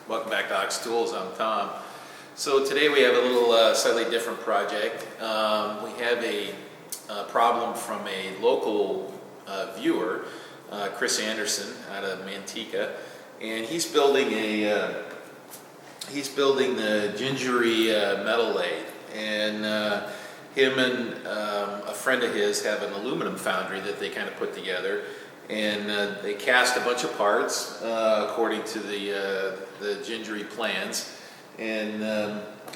Welcome back to Ox Tools. I'm Tom. So today we have a little slightly different project. We have a problem from a local viewer, Chris Anderson out of Manteca, and he's building the Gingery Metal Lathe, and him and a friend of his have an aluminum foundry that they kind of put together, and they cast a bunch of parts according to the Gingery plans, and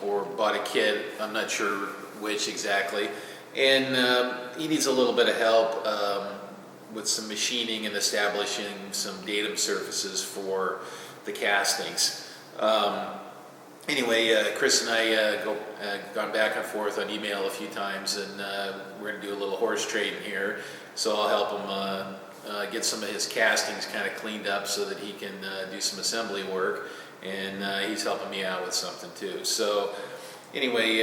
or bought a kit. I'm not sure which exactly, and he needs a little bit of help with some machining and establishing some datum surfaces for the castings. Anyway, Chris and I gone back and forth on email a few times, and we're going to do a little horse trading here. So I'll help him get some of his castings kind of cleaned up so that he can do some assembly work, and he's helping me out with something too. So anyway,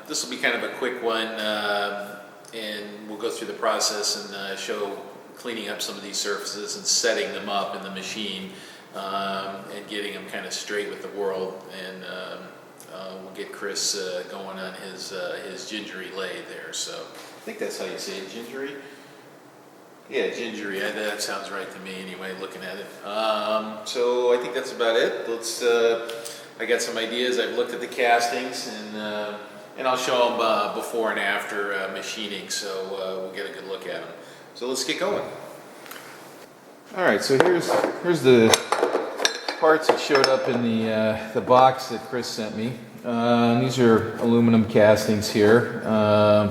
this will be kind of a quick one, and we'll go through the process and show cleaning up some of these surfaces and setting them up in the machine. And getting him kind of straight with the world, and we'll get Chris going on his Gingery lathe there. So I think that's how you say it, Gingery? Yeah, Gingery. That sounds right to me anyway, looking at it. So I think that's about it. I got some ideas. I've looked at the castings, and I'll show them before and after machining, so we'll get a good look at them. So let's get going. All right, so here's the parts that showed up in the box that Chris sent me. These are aluminum castings here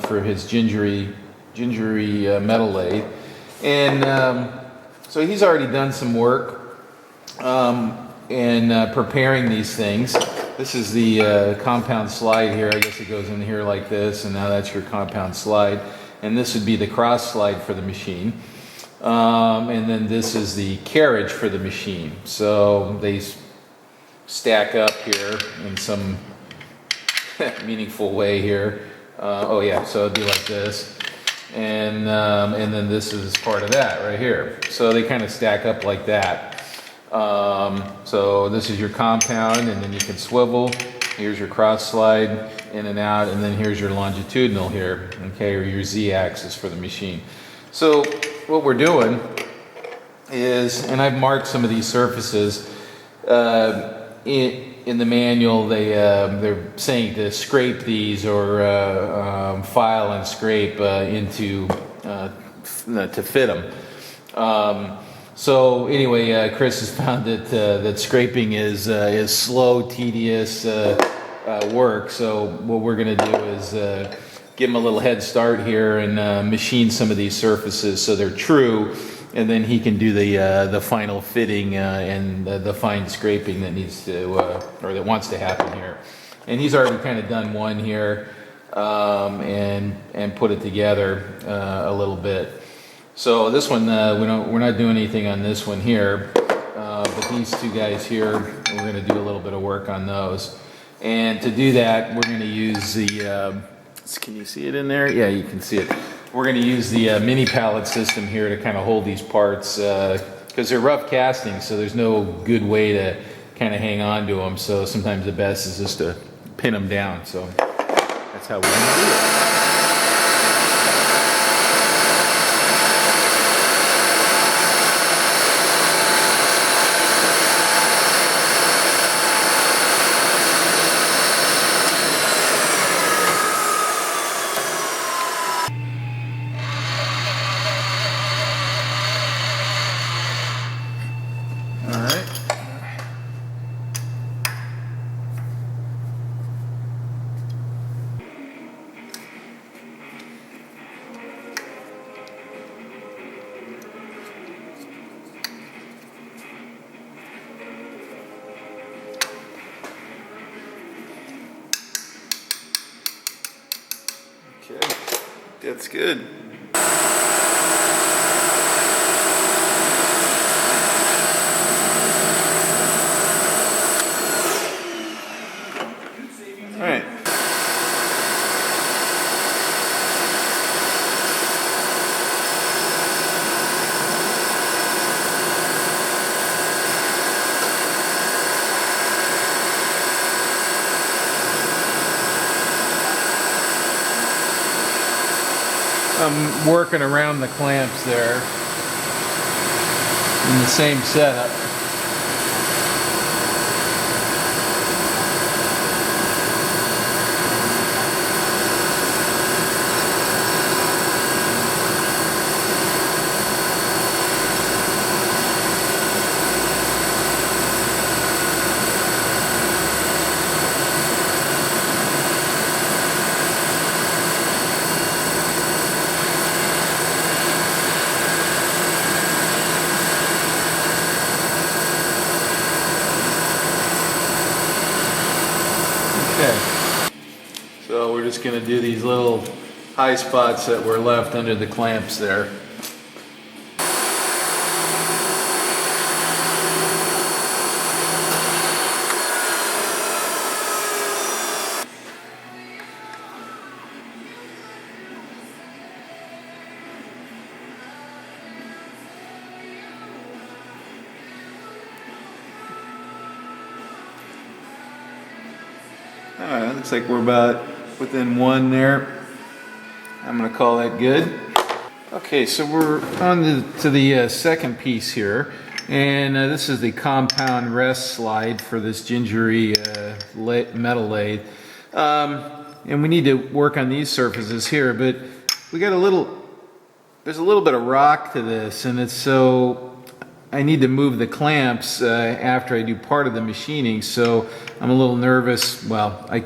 for his Gingery Metal Lathe, and so he's already done some work in preparing these things. This is the compound slide here. I guess it goes in here like this, and now that's your compound slide, and this would be the cross slide for the machine. And then this is the carriage for the machine. So they stack up here in some meaningful way here. Oh yeah, so it'd be like this, and then this is part of that right here. So they kind of stack up like that. So this is your compound, and then you can swivel. Here's your cross slide in and out, and then here's your longitudinal here, okay, or your Z-axis for the machine. So what we're doing is, and I've marked some of these surfaces in the manual. They're saying to scrape these or file and scrape into to fit them. So anyway, Chris has found that scraping is slow, tedious work. So what we're going to do is give him a little head start here and machine some of these surfaces so they're true, and then he can do the final fitting and the fine scraping that needs to or that wants to happen here. And he's already kind of done one here and put it together a little bit. So this one we're not doing anything on this one here, but these two guys here, we're going to do a little bit of work on those. And to do that, we're going to use the can you see it in there? Yeah, you can see it. We're going to use the mini pallet system here to kind of hold these parts because they're rough castings, so there's no good way to kind of hang on to them. So sometimes the best is just to pin them down. So that's how we're going to do it. Okay, that's good. All right. I'm working around the clamps there in the same setup. Okay, so we're just going to do these little high spots that were left under the clamps there. Alright, looks like we're about within one there. I'm going to call that good. Okay, so we're on to the second piece here. And this is the compound rest slide for this Gingery Metal Lathe. And we need to work on these surfaces here, but we got there's a little bit of rock to this, and it's so I need to move the clamps after I do part of the machining, so I'm a little nervous. Well, I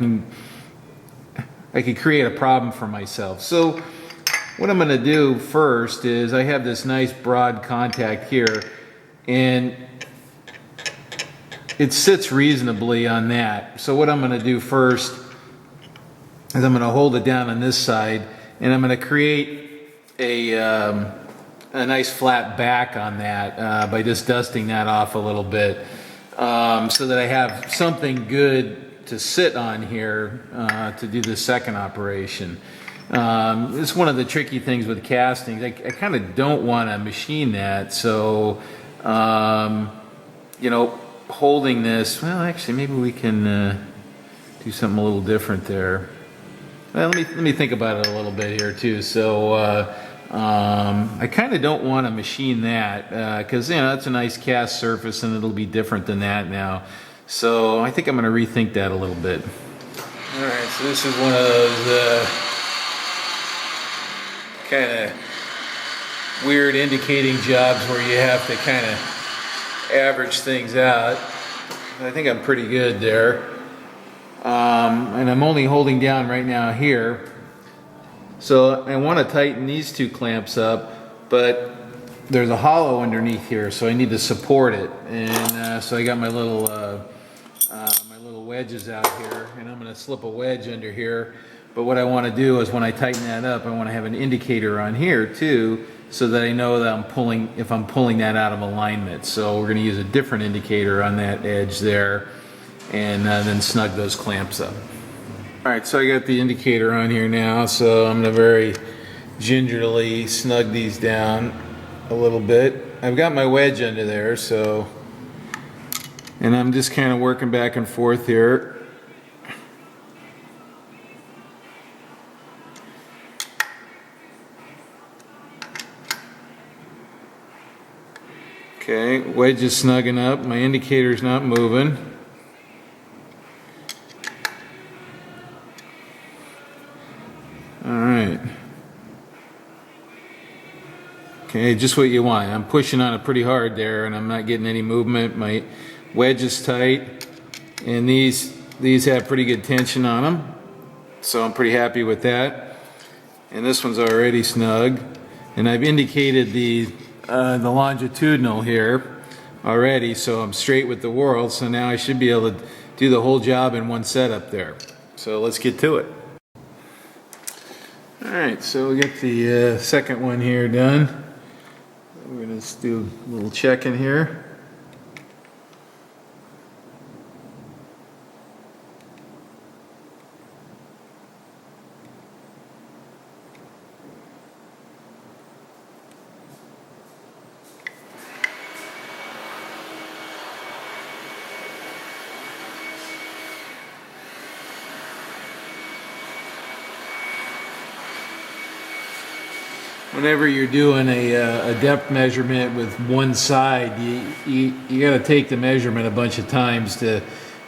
could create a problem for myself. So what I'm going to do first is I have this nice broad contact here, and it sits reasonably on that. So what I'm going to do first is I'm going to hold it down on this side, and I'm going to create a nice flat back on that by just dusting that off a little bit, so that I have something good to sit on here to do the second operation. It's one of the tricky things with castings. I kind of don't want to machine that, so you know, holding this, well, actually maybe we can do something a little different there. Well, let me think about it a little bit here too. So I kind of don't want to machine that because you know, that's a nice cast surface and it'll be different than that now. So I think I'm going to rethink that a little bit. All right, so this is one of those kind of weird indicating jobs where you have to kind of average things out. I think I'm pretty good there. And I'm only holding down right now here. So I want to tighten these two clamps up, but there's a hollow underneath here, so I need to support it. And so I got my little wedges out here, and I'm going to slip a wedge under here. But what I want to do is when I tighten that up, I want to have an indicator on here too, so that I know that if I'm pulling that out of alignment. So we're going to use a different indicator on that edge there, and then snug those clamps up. All right, so I got the indicator on here now, so I'm going to very gingerly snug these down a little bit. I've got my wedge under there, so, and I'm just kind of working back and forth here. Okay, wedge is snugging up, my indicator's not moving. Alright. Okay, just what you want. I'm pushing on it pretty hard there and I'm not getting any movement. My wedge is tight and these have pretty good tension on them. So I'm pretty happy with that. And this one's already snug. And I've indicated the longitudinal here already, so I'm straight with the world. So now I should be able to do the whole job in one setup there. So let's get to it. Alright, so we got the second one here done. We're going to do a little checking here. whenever you're doing a depth measurement with one side, you got to take the measurement a bunch of times to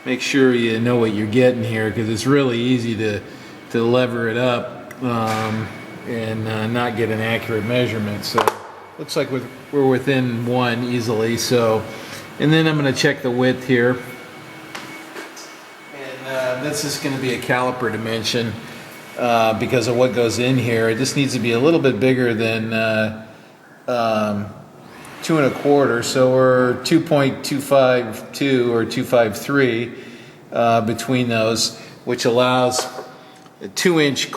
make sure you know what you're getting here, because it's really easy to lever it up and not get an accurate measurement. So looks like we're within one easily. So, and then I'm going to check the width here, and this is going to be a caliper dimension. Because of what goes in here, it just needs to be a little bit bigger than 2 1/4. So we're 2.252 or 253 between those, which allows a 2-inch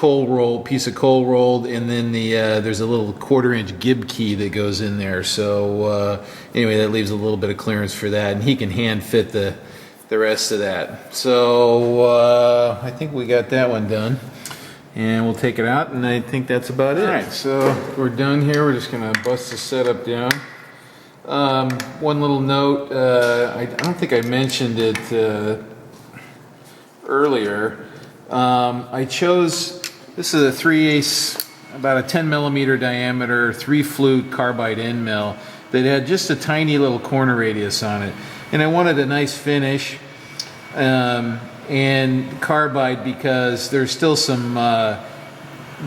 piece of coal rolled, and then there's a little 1/4-inch gib key that goes in there. So anyway, that leaves a little bit of clearance for that, and he can hand fit the rest of that. So I think we got that one done. And we'll take it out, and I think that's about it. All right, so we're done here. We're just gonna bust the setup down. One little note, I don't think I mentioned it earlier. I chose, this is a 3/8, about a 10 millimeter diameter, 3-flute carbide end mill that had just a tiny little corner radius on it. And I wanted a nice finish. And carbide, because there's still some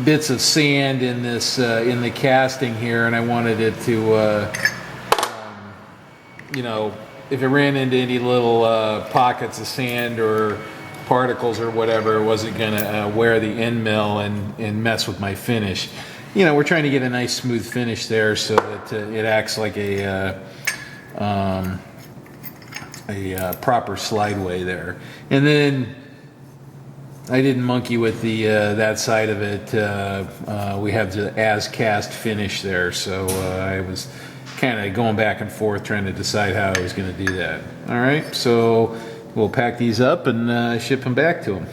bits of sand in this in the casting here, and I wanted it to you know, if it ran into any little pockets of sand or particles or whatever, it wasn't gonna wear the end mill and mess with my finish. You know, we're trying to get a nice smooth finish there so that it acts like a proper slideway there. And then I didn't monkey with the that side of it. We have the as cast finish there, so I was kind of going back and forth trying to decide how I was going to do that. All right, so we'll pack these up and ship them back to them.